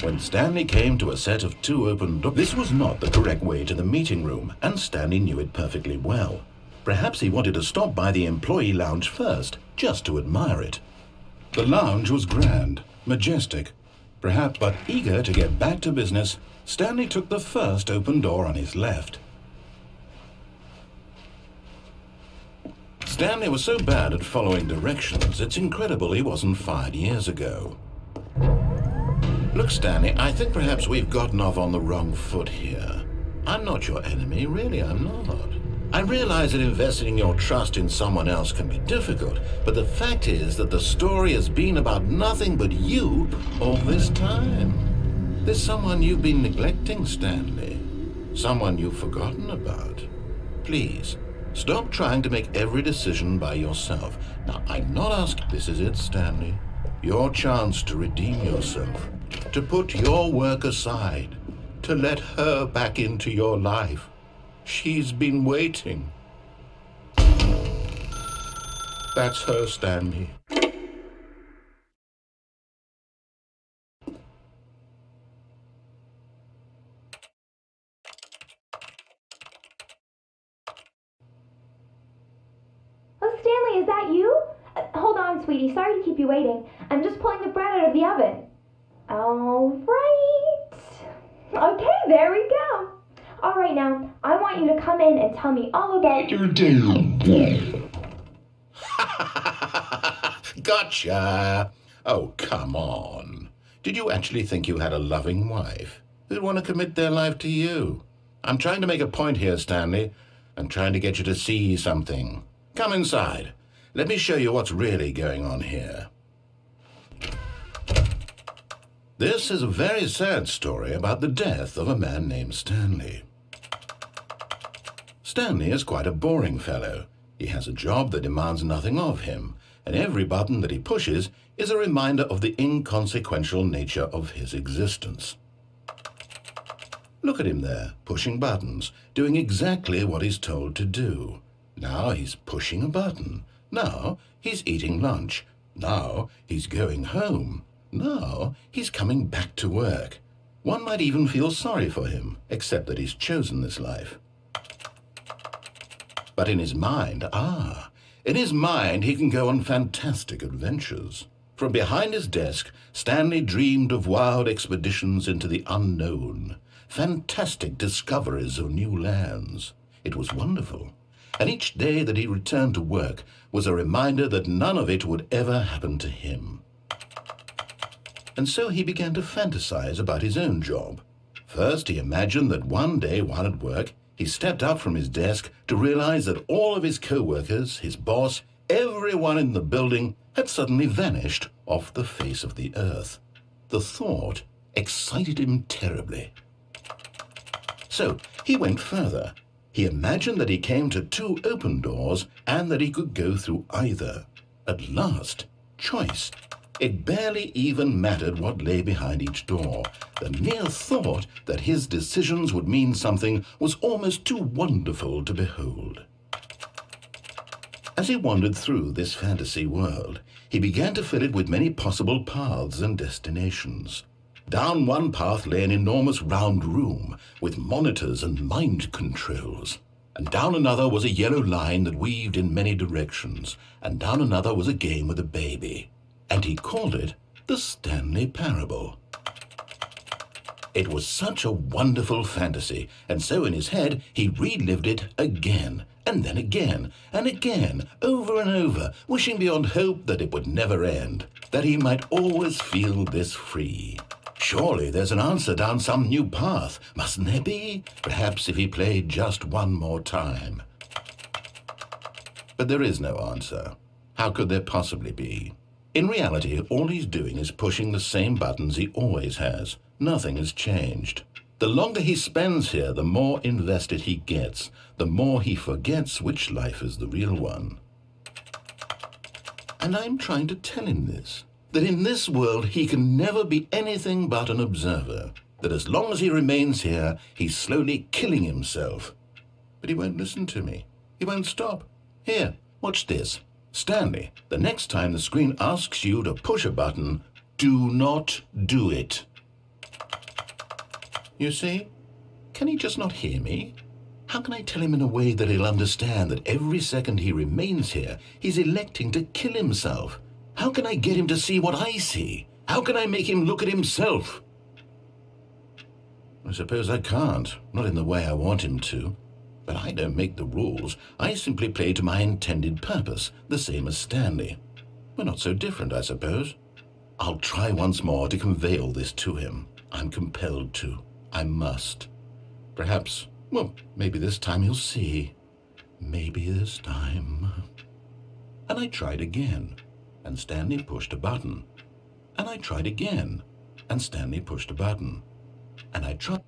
When Stanley came to a set of 2 open doors, this was not the correct way to the meeting room, and Stanley knew it perfectly well. Perhaps he wanted to stop by the employee lounge first, just to admire it. The lounge was grand, majestic, perhaps, but eager to get back to business, Stanley took the first open door on his left. Stanley was so bad at following directions, it's incredible he wasn't fired years ago. Look, Stanley, I think perhaps we've gotten off on the wrong foot here. I'm not your enemy, really, I'm not. I realize that investing your trust in someone else can be difficult, but the fact is that the story has been about nothing but you all this time. There's someone you've been neglecting, Stanley. Someone you've forgotten about. Please, stop trying to make every decision by yourself. Now, I'm not asking, this is it, Stanley. Your chance to redeem yourself. To put your work aside, to let her back into your life. She's been waiting. That's her, Stanley. Oh, Stanley, is that you? Hold on, sweetie. Sorry to keep you waiting. I'm just pulling the bread out of the oven. All right. Okay, there we go. All right, now, I want you to come in and tell me all about your day. Gotcha. Oh, come on. Did you actually think you had a loving wife who'd want to commit their life to you? I'm trying to make a point here, Stanley. I'm trying to get you to see something. Come inside. Let me show you what's really going on here. This is a very sad story about the death of a man named Stanley. Stanley is quite a boring fellow. He has a job that demands nothing of him, and every button that he pushes is a reminder of the inconsequential nature of his existence. Look at him there, pushing buttons, doing exactly what he's told to do. Now he's pushing a button. Now he's eating lunch. Now he's going home. Now he's coming back to work. One might even feel sorry for him, except that he's chosen this life. But in his mind, he can go on fantastic adventures. From behind his desk, Stanley dreamed of wild expeditions into the unknown, fantastic discoveries of new lands. It was wonderful. And each day that he returned to work was a reminder that none of it would ever happen to him. And so he began to fantasize about his own job. First, he imagined that one day while at work, he stepped up from his desk to realize that all of his co-workers, his boss, everyone in the building had suddenly vanished off the face of the earth. The thought excited him terribly. So he went further. He imagined that he came to 2 open doors and that he could go through either. At last, choice. It barely even mattered what lay behind each door. The mere thought that his decisions would mean something was almost too wonderful to behold. As he wandered through this fantasy world, he began to fill it with many possible paths and destinations. Down one path lay an enormous round room with monitors and mind controls. And down another was a yellow line that weaved in many directions. And down another was a game with a baby. And he called it the Stanley Parable. It was such a wonderful fantasy, and so in his head he relived it again, and then again, and again, over and over, wishing beyond hope that it would never end, that he might always feel this free. Surely there's an answer down some new path, mustn't there be? Perhaps if he played just one more time. But there is no answer. How could there possibly be? In reality, all he's doing is pushing the same buttons he always has. Nothing has changed. The longer he spends here, the more invested he gets, the more he forgets which life is the real one. And I'm trying to tell him this, that in this world he can never be anything but an observer, that as long as he remains here, he's slowly killing himself. But he won't listen to me. He won't stop. Here, watch this. Stanley, the next time the screen asks you to push a button, do not do it. You see? Can he just not hear me? How can I tell him in a way that he'll understand that every second he remains here, he's electing to kill himself? How can I get him to see what I see? How can I make him look at himself? I suppose I can't, not in the way I want him to. But I don't make the rules. I simply play to my intended purpose, the same as Stanley. We're not so different, I suppose. I'll try once more to convey all this to him. I'm compelled to. I must. Perhaps, well, maybe this time he'll see. Maybe this time. And I tried again, and Stanley pushed a button. And I tried again, and Stanley pushed a button. And I tried.